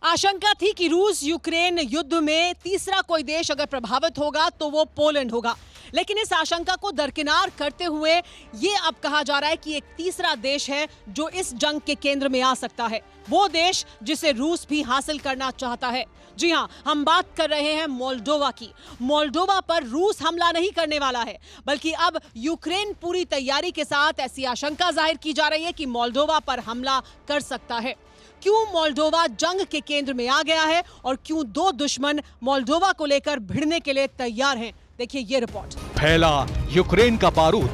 आशंका थी कि रूस यूक्रेन युद्ध में तीसरा कोई देश अगर प्रभावित होगा तो वो पोलैंड होगा, लेकिन इस आशंका को दरकिनार करते हुए ये अब कहा जा रहा है कि एक तीसरा देश है जो इस जंग के केंद्र में आ सकता है, वो देश जिसे रूस भी हासिल करना चाहता है। जी हां, हम बात कर रहे हैं मोल्डोवा की। मोल्डोवा पर रूस हमला नहीं करने वाला है, बल्कि अब यूक्रेन पूरी तैयारी के साथ ऐसी आशंका जाहिर की जा रही है कि मोल्डोवा पर हमला कर सकता है। क्यों मोल्डोवा जंग के केंद्र में आ गया है और क्यों दो दुश्मन मोल्डोवा को लेकर भिड़ने के लिए तैयार हैं, देखिए ये रिपोर्ट। फैला यूक्रेन का बारूद,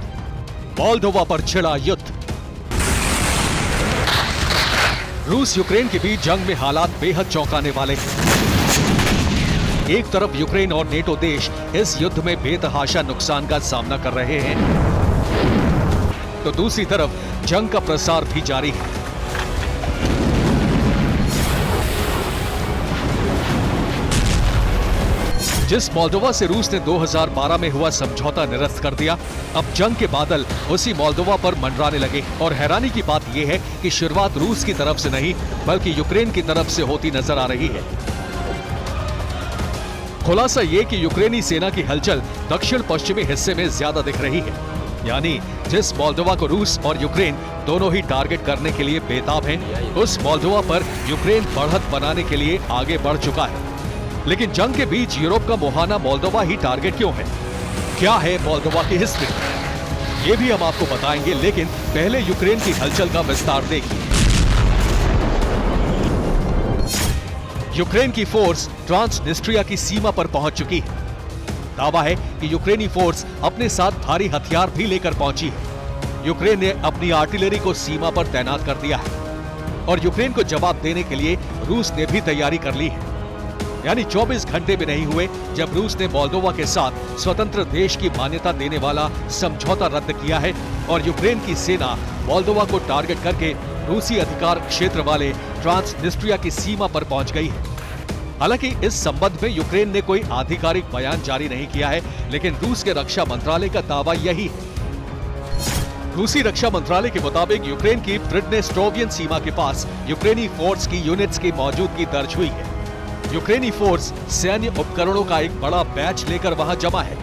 मोल्डोवा पर छिड़ा युद्ध। रूस यूक्रेन के बीच जंग में हालात बेहद चौंकाने वाले हैं। एक तरफ यूक्रेन और नेटो देश इस युद्ध में बेतहाशा नुकसान का सामना कर रहे हैं, तो दूसरी तरफ जंग का प्रसार भी जारी है। जिस मोल्डोवा से रूस ने 2012 में हुआ समझौता निरस्त कर दिया, अब जंग के बादल उसी मोल्डोवा पर मंडराने लगे। और हैरानी की बात यह है कि शुरुआत रूस की तरफ से नहीं बल्कि यूक्रेन की तरफ से होती नजर आ रही है। खुलासा यह कि यूक्रेनी सेना की हलचल दक्षिण पश्चिमी हिस्से में ज्यादा दिख रही है, यानी जिस मोल्डोवा को रूस और यूक्रेन दोनों ही टारगेट करने के लिए बेताब हैं, उस मोल्डोवा पर यूक्रेन बढ़त बनाने के लिए आगे बढ़ चुका है। लेकिन जंग के बीच यूरोप का मुहाना मोल्डोवा ही टारगेट क्यों है? क्या है मोल्डोवा की हिस्ट्री? ये भी हम आपको बताएंगे, लेकिन पहले यूक्रेन की हलचल का विस्तार देखिए। यूक्रेन की फोर्स ट्रांसनिस्ट्रिया की सीमा पर पहुंच चुकी है। दावा है कि यूक्रेनी फोर्स अपने साथ भारी हथियार भी लेकर पहुंची है। यूक्रेन ने अपनी आर्टिलरी को सीमा पर तैनात कर दिया है और यूक्रेन को जवाब देने के लिए रूस ने भी तैयारी कर ली है। यानी 24 घंटे भी नहीं हुए जब रूस ने मोल्डोवा के साथ स्वतंत्र देश की मान्यता देने वाला समझौता रद्द किया है और यूक्रेन की सेना मोल्डोवा को टारगेट करके रूसी अधिकार क्षेत्र वाले ट्रांसनिस्ट्रिया की सीमा पर पहुंच गई है। हालांकि इस संबंध में यूक्रेन ने कोई आधिकारिक बयान जारी नहीं किया है, लेकिन रूस के रक्षा मंत्रालय का दावा यही है। रूसी रक्षा मंत्रालय के मुताबिक यूक्रेन की प्रिडनेस्ट्रोवियन सीमा के पास यूक्रेनी फोर्स की यूनिट्स की मौजूदगी दर्ज हुई है। यूक्रेनी फोर्स सैन्य उपकरणों का एक बड़ा बैच लेकर वहां जमा है।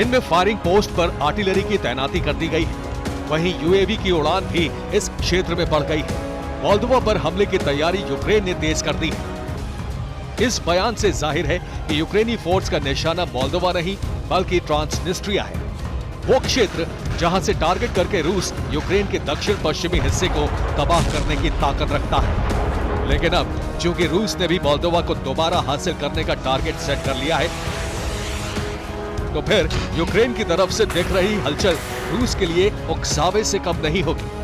इनमें फायरिंग पोस्ट पर आर्टिलरी की तैनाती कर दी गई है। वहीं यूएवी की उड़ान भी इस क्षेत्र में बढ़ गई है। मोल्डोवा पर हमले की तैयारी यूक्रेन ने तेज कर दी है। इस बयान से जाहिर है कि यूक्रेनी फोर्स का निशाना मोल्डोवा नहीं बल्कि ट्रांसनिस्ट्रिया है, वो क्षेत्र जहां से टारगेट करके रूस यूक्रेन के दक्षिण पश्चिमी हिस्से को तबाह करने की ताकत रखता है। लेकिन अब चूंकि रूस ने भी मोल्डोवा को दोबारा हासिल करने का टारगेट सेट कर लिया है, तो फिर यूक्रेन की तरफ से दिख रही हलचल रूस के लिए उकसावे से कम नहीं होगी।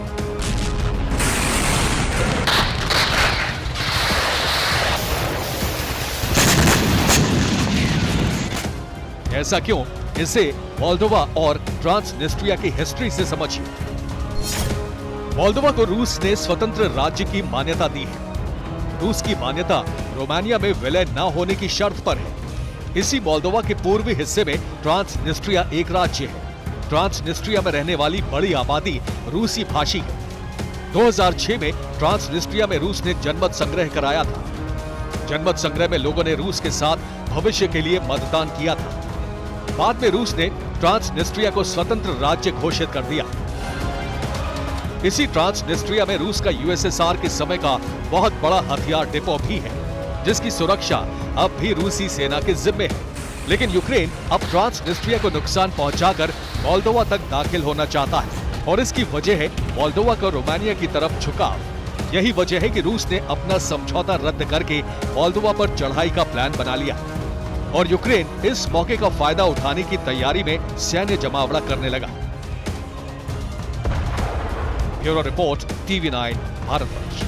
ऐसा क्यों? इसे मोल्डोवा और ट्रांसनिस्ट्रिया की हिस्ट्री से समझिए। मोल्डोवा को रूस ने स्वतंत्र राज्य की मान्यता दी है। रूस की मान्यता रोमानिया में विलय न होने की शर्त पर है। इसी मोल्डोवा के पूर्वी हिस्से में ट्रांसनिस्ट्रिया एक राज्य है। ट्रांसनिस्ट्रिया में रहने वाली बड़ी आबादी रूसी भाषी है। 2006 में ट्रांसनिस्ट्रिया में रूस ने जनमत संग्रह कराया था। जनमत संग्रह में लोगों ने रूस के साथ भविष्य के लिए मतदान किया था। बाद में रूस ने ट्रांसनिस्ट्रिया को स्वतंत्र राज्य घोषित कर दिया। इसी ट्रांसनिस्ट्रिया में रूस का यूएसएसआर के समय का बहुत बड़ा हथियार डिपो भी है, जिसकी सुरक्षा अब भी रूसी सेना के जिम्मे है। लेकिन यूक्रेन अब ट्रांसनिस्ट्रिया को नुकसान पहुंचाकर मोल्डोवा तक दाखिल होना चाहता है और इसकी वजह है मोल्डोवा का रोमानिया की तरफ झुकाव। यही वजह है कि रूस ने अपना समझौता रद्द करके मोल्डोवा पर चढ़ाई का प्लान बना लिया और यूक्रेन इस मौके का फायदा उठाने की तैयारी में सैन्य जमावड़ा करने लगा। Bureau report, TV9 Bharatvarsh.